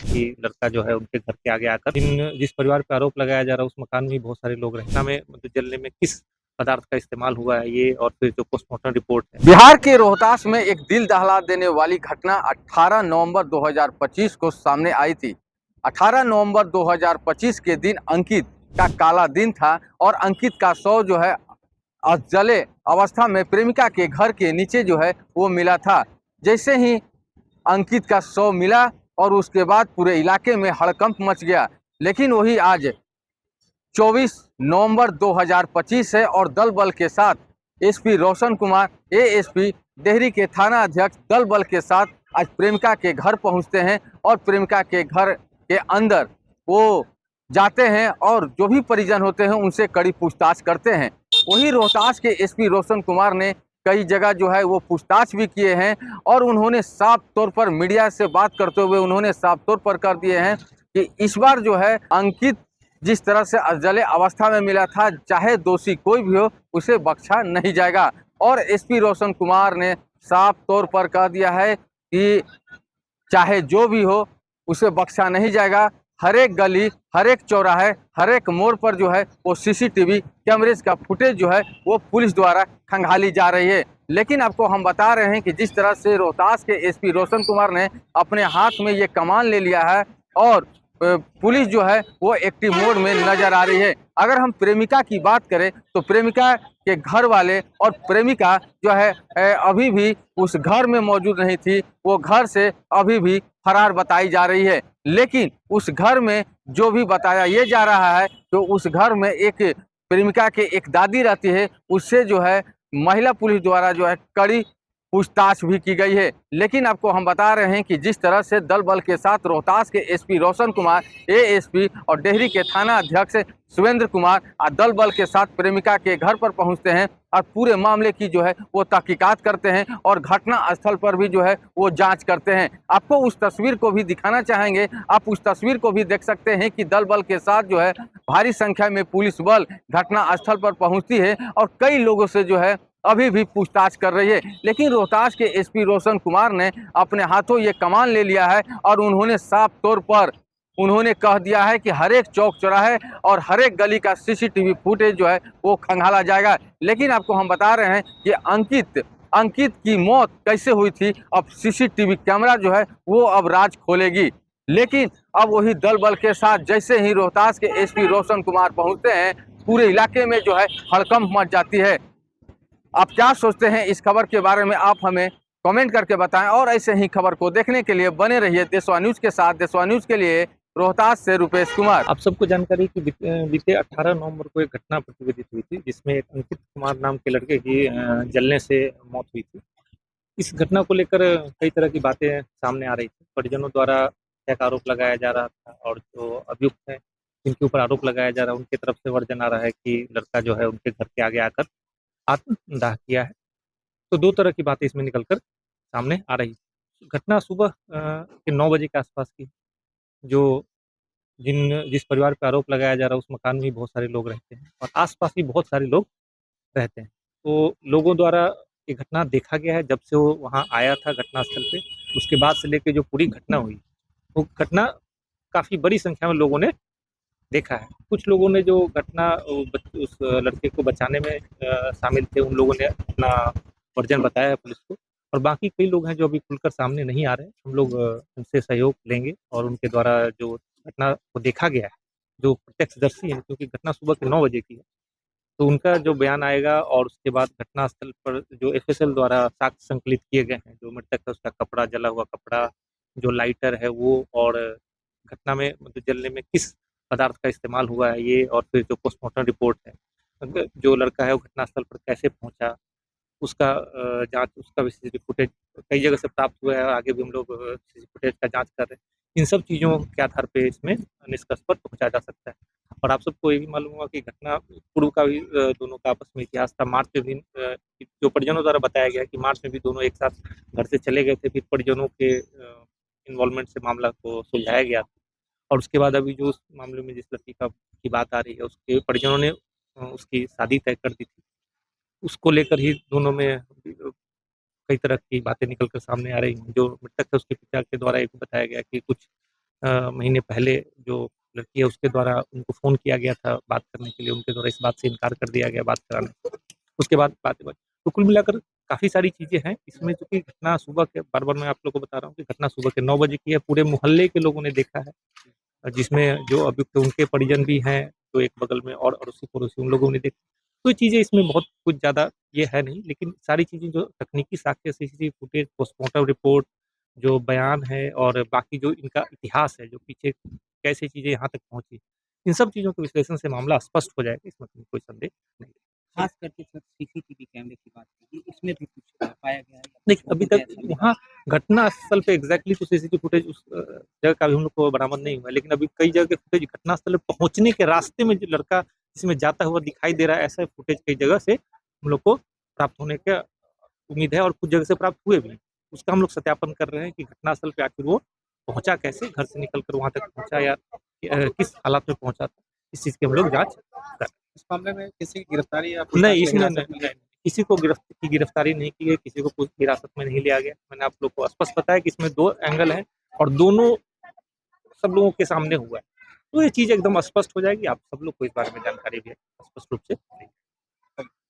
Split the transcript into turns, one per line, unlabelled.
कि लड़का जो है उनके घर के आगे आकर जिस परिवार पे आरोप लगाया जा रहा है उस मकान में भी बहुत सारे लोग रहते हैं। में मतलब जलने में किस पदार्थ का इस्तेमाल हुआ है ये और फिर जो पोस्टमार्टम रिपोर्ट है।
बिहार के रोहतास में एक दिल दहला देने वाली घटना 18 नवंबर 2025 को सामने आई थी। 18 नवंबर 2025 के दिन अंकित का काला दिन था और अंकित का शव जो है जले अवस्था में प्रेमिका के घर के नीचे जो है वो मिला था। जैसे ही अंकित का शव मिला और उसके बाद पूरे इलाके में हड़कंप मच गया। लेकिन वही आज 24 नवंबर 2025 है और दल बल के साथ एसपी रोशन कुमार एएसपी डेहरी के थाना अध्यक्ष दल बल के साथ आज प्रेमिका के घर पहुंचते हैं और प्रेमिका के घर के अंदर वो जाते हैं और जो भी परिजन होते हैं उनसे कड़ी पूछताछ करते हैं। वही रोहतास के एसपी रोशन कुमार ने कई जगह जो है वो पूछताछ भी किए हैं और उन्होंने साफ तौर पर मीडिया से बात करते हुए उन्होंने साफ तौर पर कर दिए हैं कि इस बार जो है अंकित जिस तरह से जले अवस्था में मिला था, चाहे दोषी कोई भी हो उसे बख्शा नहीं जाएगा। और एसपी रोशन कुमार ने साफ तौर पर कह दिया है कि चाहे जो भी हो उसे बख्शा नहीं जाएगा। हर एक गली, हर एक चौराहे, हर एक मोड़ पर जो है वो सीसीटीवी कैमरेज का फुटेज जो है वो पुलिस द्वारा खंगाली जा रही है। लेकिन आपको हम बता रहे हैं कि जिस तरह से रोहतास के एसपी रोशन कुमार ने अपने हाथ में ये कमान ले लिया है और पुलिस जो है वो एक्टिव मोड में नजर आ रही है। अगर हम प्रेमिका की बात करें तो प्रेमिका के घर वाले और प्रेमिका जो है अभी भी उस घर में मौजूद नहीं थी, वो घर से अभी भी फरार बताई जा रही है। लेकिन उस घर में जो भी बताया ये जा रहा है तो उस घर में एक प्रेमिका के एक दादी रहती है, उससे जो है महिला पुलिस द्वारा जो है कड़ी पूछताछ भी की गई है। लेकिन आपको हम बता रहे हैं कि जिस तरह से दल बल के साथ रोहतास के एसपी रोशन कुमार एएसपी और डेहरी के थाना अध्यक्ष सुरेंद्र कुमार दल बल के साथ प्रेमिका के घर पर पहुंचते हैं और पूरे मामले की जो है वो तहकीकात करते हैं और घटना स्थल पर भी जो है वो जांच करते हैं। आपको उस तस्वीर को भी दिखाना चाहेंगे, आप उस तस्वीर को भी देख सकते हैं कि दल बल के साथ जो है भारी संख्या में पुलिस बल घटना स्थल पर पहुंचती है और कई लोगों से जो है अभी भी पूछताछ कर रही है। लेकिन रोहतास के एसपी रोशन कुमार ने अपने हाथों ये कमान ले लिया है और उन्होंने साफ तौर पर उन्होंने कह दिया है कि हर एक चौक चौराहे और हर एक गली का सीसीटीवी फुटेज जो है वो खंगाला जाएगा। लेकिन आपको हम बता रहे हैं कि अंकित की मौत कैसे हुई थी, अब सीसीटीवी कैमरा जो है वो अब राज खोलेगी। लेकिन अब वही दल बल के साथ जैसे ही रोहतास के एसपी रोशन कुमार पहुंचते हैं पूरे इलाके में जो है हड़कंप मच जाती है। आप क्या सोचते हैं इस खबर के बारे में, आप हमें कमेंट करके बताएं और ऐसे ही खबर को देखने के लिए बने रहिए देशवा न्यूज के साथ। देशवा न्यूज के लिए रोहतास से रुपेश कुमार।
आप सबको जानकारी कि बीते 18 नवंबर को एक घटना प्रतिवेदित हुई थी जिसमें एक अंकित कुमार नाम के लड़के की जलने से मौत हुई थी। इस घटना को लेकर कई तरह की बातें सामने आ रही थी। परिजनों द्वारा एक आरोप लगाया जा रहा था और जो अभियुक्त हैं जिनके ऊपर आरोप लगाया जा रहा है उनकी तरफ से वर्जन आ रहा है कि लड़का जो है उनके घर के आगे आकर आत्मदाह किया है। तो दो तरह की बातें इसमें निकलकर सामने आ रही है। घटना सुबह के 9 बजे के आसपास की, जो जिस परिवार पे आरोप लगाया जा रहा है उस मकान में भी बहुत सारे लोग रहते हैं और आसपास भी बहुत सारे लोग रहते हैं। तो लोगों द्वारा ये घटना देखा गया है जब से वो वहाँ आया था घटनास्थल पे, उसके बाद से लेके जो पूरी घटना हुई, वो घटना काफ़ी बड़ी संख्या में लोगों ने देखा है। कुछ लोगों ने जो घटना उस लड़के को बचाने में शामिल थे, उन लोगों ने अपना वर्जन बताया है पुलिस को और बाकी कई लोग हैं जो अभी खुलकर सामने नहीं आ रहे हैं। हम लोग उनसे सहयोग लेंगे और उनके द्वारा जो घटना को देखा गया है, जो प्रत्यक्षदर्शी हैं, क्योंकि घटना सुबह के 9 बजे की है, तो उनका जो बयान आएगा और उसके बाद घटनास्थल पर जो एफएसएल द्वारा साक्ष्य संकलित किए गए हैं, जो मृतक है उसका कपड़ा, जला हुआ कपड़ा, जो लाइटर है वो, और घटना में मतलब जलने में किस पदार्थ का इस्तेमाल हुआ है ये, और फिर जो पोस्टमार्टम रिपोर्ट है, जो लड़का है वो घटनास्थल पर कैसे पहुंचा, उसका जाँच, उसका भी सीसीटीवी फुटेज कई जगह से प्राप्त हुआ है और आगे भी हम लोग सीसीटीवी फुटेज का जाँच कर रहे हैं। इन सब चीज़ों के आधार पे इसमें निष्कर्ष पर पहुँचा जा सकता है। और आप सबको ये भी मालूम होगा कि घटना पूर्व का भी दोनों का आपस में इतिहास था। मार्च में भी जो परिजनों द्वारा बताया गया है कि मार्च में भी दोनों एक साथ घर से चले गए थे, फिर परिजनों के इन्वॉल्वमेंट से मामला को सुलझाया गया और उसके बाद अभी जो उस मामले में जिस लड़की की बात आ रही है, उसके परिजनों ने उसकी शादी तय कर दी थी। उसको लेकर ही दोनों में कई तरह की बातें निकल कर सामने आ रही हैं। जो मृतक है उसके पिता के द्वारा एक बताया गया कि कुछ महीने पहले जो लड़की है उसके द्वारा उनको फ़ोन किया गया था बात करने के लिए, उनके द्वारा इस बात से इनकार कर दिया गया बात कराने से। उसके बाद बातें बढ़ी। तो कुल मिलाकर काफ़ी सारी चीज़ें हैं इसमें, चूँकि घटना सुबह के बार-बार मैं आप लोगों को बता रहा हूँ कि घटना सुबह के 9 बजे की है, पूरे मोहल्ले के लोगों ने देखा है। जिसमें जो अभियुक्त उनके परिजन भी हैं, जो एक बगल में और अड़ोसी-पड़ोसी उन लोगों ने देखा। तो ये चीज़ें इसमें बहुत कुछ ज़्यादा ये है नहीं, लेकिन सारी चीज़ें जो तकनीकी साक्ष्य, सीसीटीवी फुटेज, पोस्टमार्टम रिपोर्ट, जो बयान है और बाकी जो इनका इतिहास है, जो पीछे कैसे चीज़ें यहाँ तक पहुँची, इन सब चीज़ों के विश्लेषण से मामला स्पष्ट हो जाएगा, इसमें कोई संदेह नहीं।
खास करके सर सीसीटीवी कैमरे की बात कीजिए, इसमें भी कुछ पाया गया है या
नहीं,
कुछ
अभी
फोटो
तक
ऐसा मिला?
वहाँ घटना स्थल पे एग्ज़ैक्टली तो सीसीटीवी फुटेज उस जगह का भी हम लोग को बरामद नहीं हुआ है, लेकिन अभी कई जगह के फुटेज घटना स्थल पे पहुँचने के रास्ते में जो लड़का जिसमें जाता हुआ दिखाई दे रहा है, ऐसा फुटेज कई जगह से हम लोग को प्राप्त होने का उम्मीद है और कुछ जगह से प्राप्त हुए भी हैं। उसका हम लोग सत्यापन कर रहे हैं कि घटना स्थल पे आखिर वो पहुँचा कैसे? घर से निकल कर वहाँ तक पहुँचा या किस हालात में पहुँचा था? इस चीज़ की हम लोग जाँच कर
इस मामले में किसी की गिरफ्तारी या
नहीं,
प्रशासनिक
इसमें
हिरासत
नहीं,
में
नहीं, किसी को गिरफ्तारी नहीं की गई, किसी को पुलिस हिरासत में नहीं लिया गया। मैंने आप लोग को स्पष्ट बताया कि इसमें 2 एंगल हैं और दोनों सब लोगों के सामने हुआ है। तो ये चीज़ एकदम स्पष्ट हो जाएगी, आप सब लोग को इस बारे में जानकारी भी है, स्पष्ट रूप से।